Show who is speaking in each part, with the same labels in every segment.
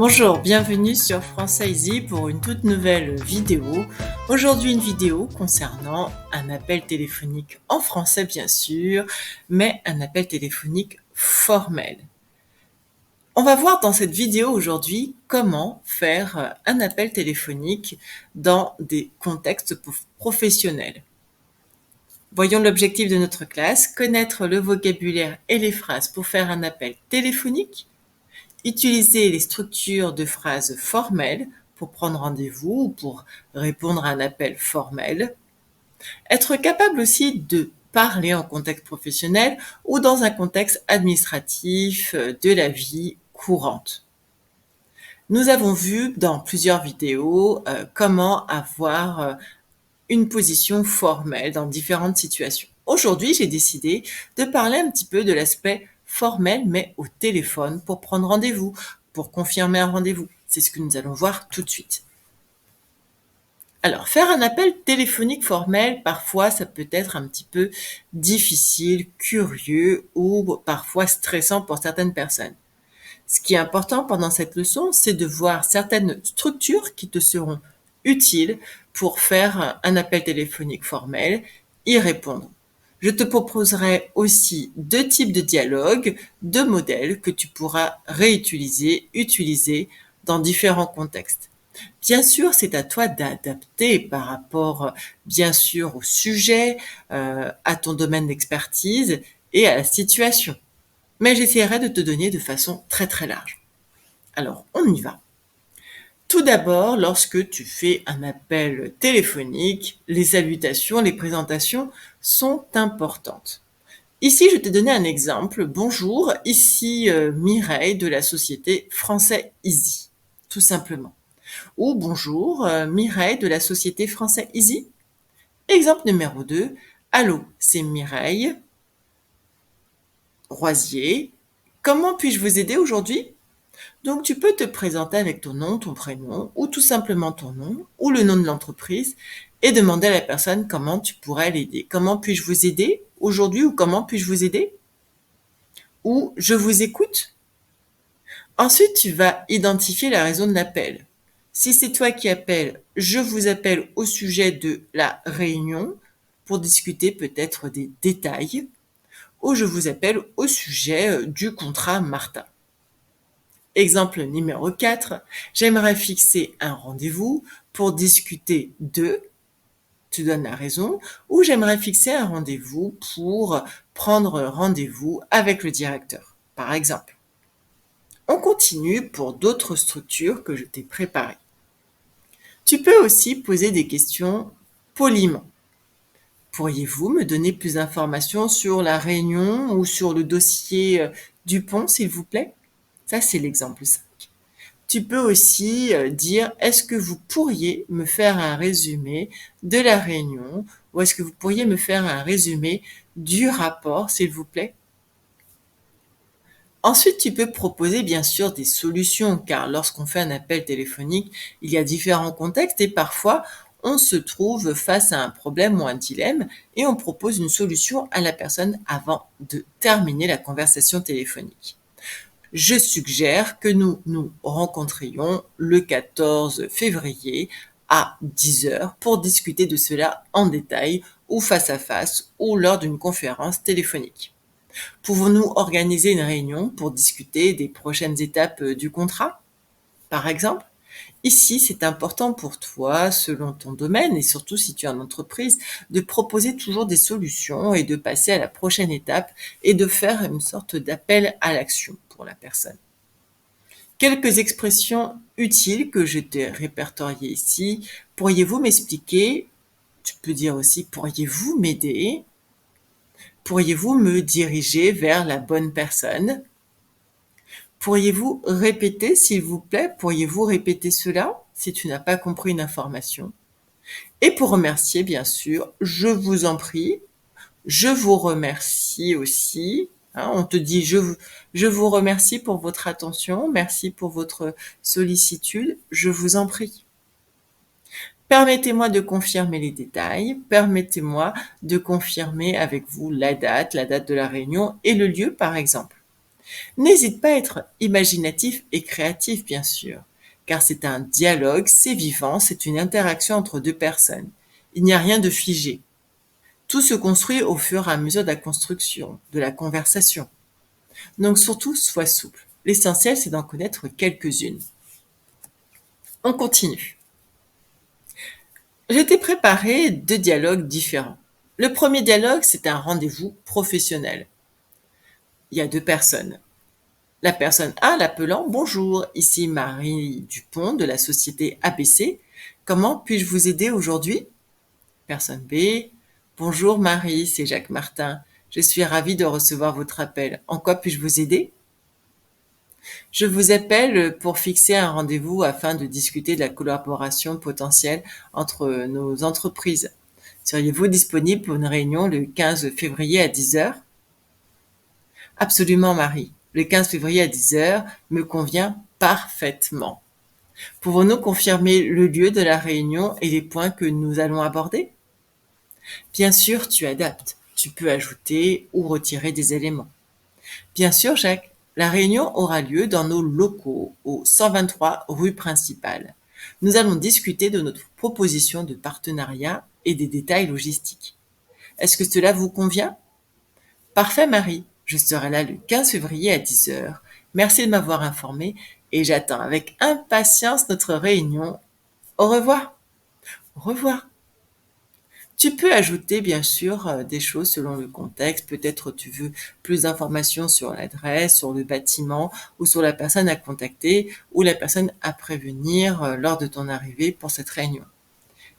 Speaker 1: Bonjour, bienvenue sur Français Easy pour une toute nouvelle vidéo. Aujourd'hui, une vidéo concernant un appel téléphonique en français bien sûr, mais un appel téléphonique formel. On va voir dans cette vidéo aujourd'hui comment faire un appel téléphonique dans des contextes professionnels. Voyons l'objectif de notre classe, connaître le vocabulaire et les phrases pour faire un appel téléphonique. Utiliser les structures de phrases formelles pour prendre rendez-vous ou pour répondre à un appel formel. Être capable aussi de parler en contexte professionnel ou dans un contexte administratif de la vie courante. Nous avons vu dans plusieurs vidéos comment avoir une position formelle dans différentes situations. Aujourd'hui, j'ai décidé de parler un petit peu de l'aspect formel, mais au téléphone, pour prendre rendez-vous, pour confirmer un rendez-vous. C'est ce que nous allons voir tout de suite. Alors, faire un appel téléphonique formel, parfois, ça peut être un petit peu difficile, curieux ou parfois stressant pour certaines personnes. Ce qui est important pendant cette leçon, c'est de voir certaines structures qui te seront utiles pour faire un appel téléphonique formel, y répondre. Je te proposerai aussi 2 types de dialogues, 2 modèles que tu pourras utiliser dans différents contextes. Bien sûr, c'est à toi d'adapter par rapport, bien sûr, au sujet, à ton domaine d'expertise et à la situation. Mais j'essaierai de te donner de façon très très large. Alors, on y va. Tout d'abord, lorsque tu fais un appel téléphonique, les salutations, les présentations sont importantes. Ici, je t'ai donné un exemple. Bonjour, ici Mireille de la société Français Easy, tout simplement. Ou bonjour, Mireille de la société Français Easy. Exemple numéro 2. Allô, c'est Mireille Roisier. Comment puis-je vous aider aujourd'hui? Donc, tu peux te présenter avec ton nom, ton prénom, ou tout simplement ton nom, ou le nom de l'entreprise, et demander à la personne comment tu pourrais l'aider. Comment puis-je vous aider aujourd'hui ou comment puis-je vous aider? Ou je vous écoute. Ensuite, tu vas identifier la raison de l'appel. Si c'est toi qui appelles, je vous appelle au sujet de la réunion pour discuter peut-être des détails, ou je vous appelle au sujet du contrat Martin. Exemple numéro 4, j'aimerais fixer un rendez-vous pour discuter de, tu donnes la raison, ou j'aimerais fixer un rendez-vous pour prendre rendez-vous avec le directeur, par exemple. On continue pour d'autres structures que je t'ai préparées. Tu peux aussi poser des questions poliment. Pourriez-vous me donner plus d'informations sur la réunion ou sur le dossier Dupont, s'il vous plaît? Ça, c'est l'exemple 5. Tu peux aussi dire, est-ce que vous pourriez me faire un résumé de la réunion ou est-ce que vous pourriez me faire un résumé du rapport, s'il vous plaît? Ensuite, tu peux proposer bien sûr des solutions, car lorsqu'on fait un appel téléphonique, il y a différents contextes et parfois on se trouve face à un problème ou un dilemme et on propose une solution à la personne avant de terminer la conversation téléphonique. Je suggère que nous nous rencontrions le 14 février à 10 heures pour discuter de cela en détail ou face à face ou lors d'une conférence téléphonique. Pouvons-nous organiser une réunion pour discuter des prochaines étapes du contrat, par exemple? Ici, c'est important pour toi, selon ton domaine et surtout si tu es en entreprise, de proposer toujours des solutions et de passer à la prochaine étape et de faire une sorte d'appel à l'action pour la personne. Quelques expressions utiles que je t'ai répertoriées ici. Pourriez-vous m'expliquer? Tu peux dire aussi pourriez-vous m'aider? Pourriez-vous me diriger vers la bonne personne? Pourriez-vous répéter, s'il vous plaît? Pourriez-vous répéter cela si tu n'as pas compris une information? Et pour remercier, bien sûr, je vous en prie, je vous remercie aussi. Hein, on te dit je vous remercie pour votre attention, merci pour votre sollicitude, je vous en prie. Permettez-moi de confirmer les détails, permettez-moi de confirmer avec vous la date de la réunion et le lieu par exemple. N'hésite pas à être imaginatif et créatif, bien sûr, car c'est un dialogue, c'est vivant, c'est une interaction entre deux personnes. Il n'y a rien de figé. Tout se construit au fur et à mesure de la construction, de la conversation. Donc surtout, sois souple. L'essentiel, c'est d'en connaître quelques-unes. On continue. Je t'ai préparé 2 dialogues différents. Le premier dialogue, c'est un rendez-vous professionnel. Il y a 2 personnes. La personne A l'appelant: «Bonjour, ici Marie Dupont de la société ABC. Comment puis-je vous aider aujourd'hui?» Personne B: «Bonjour Marie, c'est Jacques Martin. Je suis ravi de recevoir votre appel. En quoi puis-je vous aider?» Je vous appelle pour fixer un rendez-vous afin de discuter de la collaboration potentielle entre nos entreprises. Seriez-vous disponible pour une réunion le 15 février à 10 heures? Absolument, Marie. Le 15 février à 10 heures me convient parfaitement. Pouvons-nous confirmer le lieu de la réunion et les points que nous allons aborder? Bien sûr, tu adaptes. Tu peux ajouter ou retirer des éléments. Bien sûr, Jacques. La réunion aura lieu dans nos locaux au 123 rue principale. Nous allons discuter de notre proposition de partenariat et des détails logistiques. Est-ce que cela vous convient? Parfait, Marie. Je serai là le 15 février à 10 heures. Merci de m'avoir informé et j'attends avec impatience notre réunion. Au revoir. Au revoir. Tu peux ajouter bien sûr des choses selon le contexte. Peut-être tu veux plus d'informations sur l'adresse, sur le bâtiment ou sur la personne à contacter ou la personne à prévenir lors de ton arrivée pour cette réunion.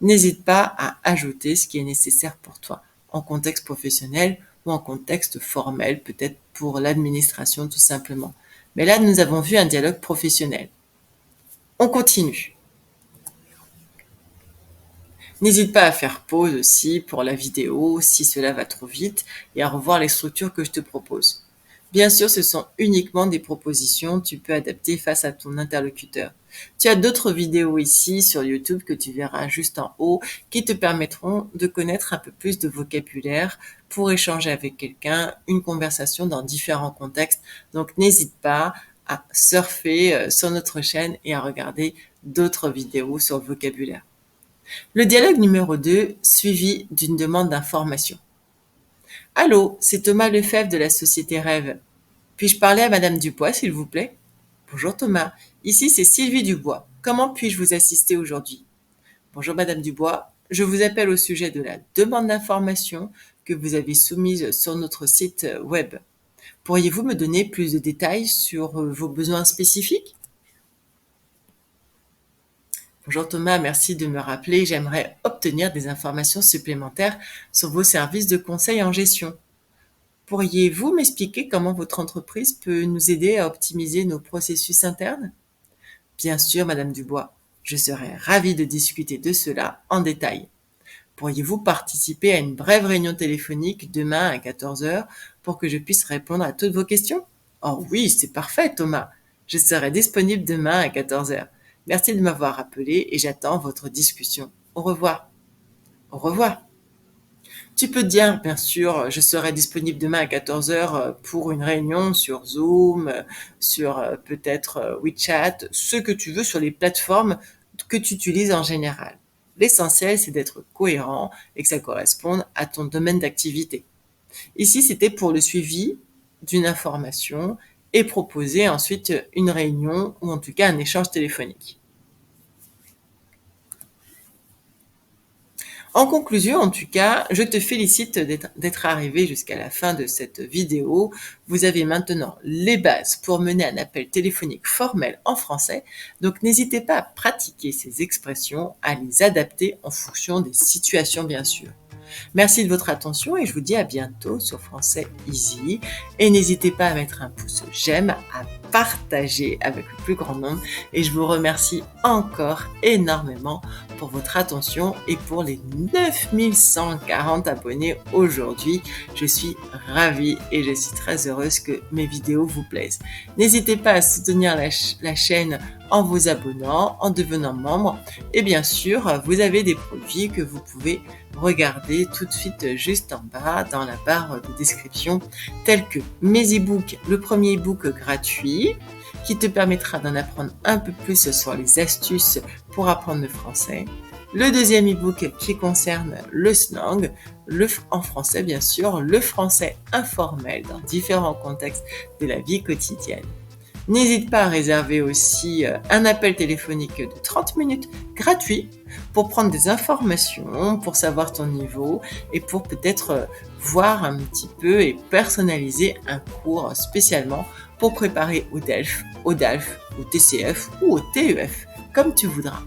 Speaker 1: N'hésite pas à ajouter ce qui est nécessaire pour toi en contexte professionnel ou en contexte formel, peut-être pour l'administration tout simplement. Mais là, nous avons vu un dialogue professionnel. On continue. N'hésite pas à faire pause aussi pour la vidéo si cela va trop vite et à revoir les structures que je te propose. Bien sûr, ce sont uniquement des propositions, tu peux adapter face à ton interlocuteur. Tu as d'autres vidéos ici sur YouTube que tu verras juste en haut qui te permettront de connaître un peu plus de vocabulaire pour échanger avec quelqu'un, une conversation dans différents contextes. Donc n'hésite pas à surfer sur notre chaîne et à regarder d'autres vidéos sur le vocabulaire. Le dialogue numéro 2, suivi d'une demande d'information. Allô, c'est Thomas Lefebvre de la société Rêve. Puis-je parler à Madame Dubois, s'il vous plaît? Bonjour Thomas, ici c'est Sylvie Dubois. Comment puis-je vous assister aujourd'hui? Bonjour Madame Dubois, je vous appelle au sujet de la demande d'information que vous avez soumise sur notre site web. Pourriez-vous me donner plus de détails sur vos besoins spécifiques? Bonjour Thomas, merci de me rappeler. J'aimerais obtenir des informations supplémentaires sur vos services de conseil en gestion. Pourriez-vous m'expliquer comment votre entreprise peut nous aider à optimiser nos processus internes? Bien sûr, Madame Dubois, je serais ravie de discuter de cela en détail. Pourriez-vous participer à une brève réunion téléphonique demain à 14 heures pour que je puisse répondre à toutes vos questions? Oh oui, c'est parfait Thomas. Je serai disponible demain à 14 heures. Merci de m'avoir rappelé et j'attends votre discussion. Au revoir. Au revoir. Tu peux dire, bien sûr, je serai disponible demain à 14 heures pour une réunion sur Zoom, sur peut-être WeChat, ce que tu veux sur les plateformes que tu utilises en général. L'essentiel, c'est d'être cohérent et que ça corresponde à ton domaine d'activité. Ici, c'était pour le suivi d'une information et proposer ensuite une réunion ou en tout cas un échange téléphonique. En conclusion, en tout cas, je te félicite d'être arrivé jusqu'à la fin de cette vidéo. Vous avez maintenant les bases pour mener un appel téléphonique formel en français. Donc, n'hésitez pas à pratiquer ces expressions, à les adapter en fonction des situations, bien sûr. Merci de votre attention et je vous dis à bientôt sur Français Easy. Et n'hésitez pas à mettre un pouce j'aime, à partager avec le plus grand nombre et je vous remercie encore énormément pour votre attention et pour les 9140 abonnés aujourd'hui. Je suis ravie et je suis très heureuse que mes vidéos vous plaisent. N'hésitez pas à soutenir la chaîne en vous abonnant, en devenant membre et bien sûr, vous avez des produits que vous pouvez regarder tout de suite juste en bas dans la barre de description tels que mes e-books, le premier e-book gratuit qui te permettra d'en apprendre un peu plus sur les astuces pour apprendre le français. Le deuxième e-book qui concerne le slang, en français bien sûr, le français informel dans différents contextes de la vie quotidienne. N'hésite pas à réserver aussi un appel téléphonique de 30 minutes gratuit pour prendre des informations, pour savoir ton niveau et pour peut-être voir un petit peu et personnaliser un cours spécialement pour préparer au DELF, au DALF, au TCF ou au TEF, comme tu voudras.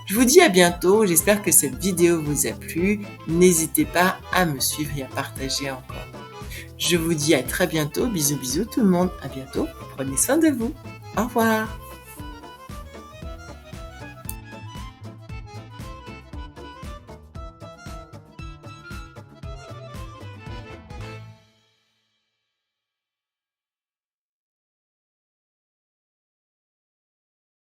Speaker 1: Je vous dis à bientôt, j'espère que cette vidéo vous a plu. N'hésitez pas à me suivre et à partager encore. Je vous dis à très bientôt, bisous bisous tout le monde, à bientôt, prenez soin de vous, au revoir.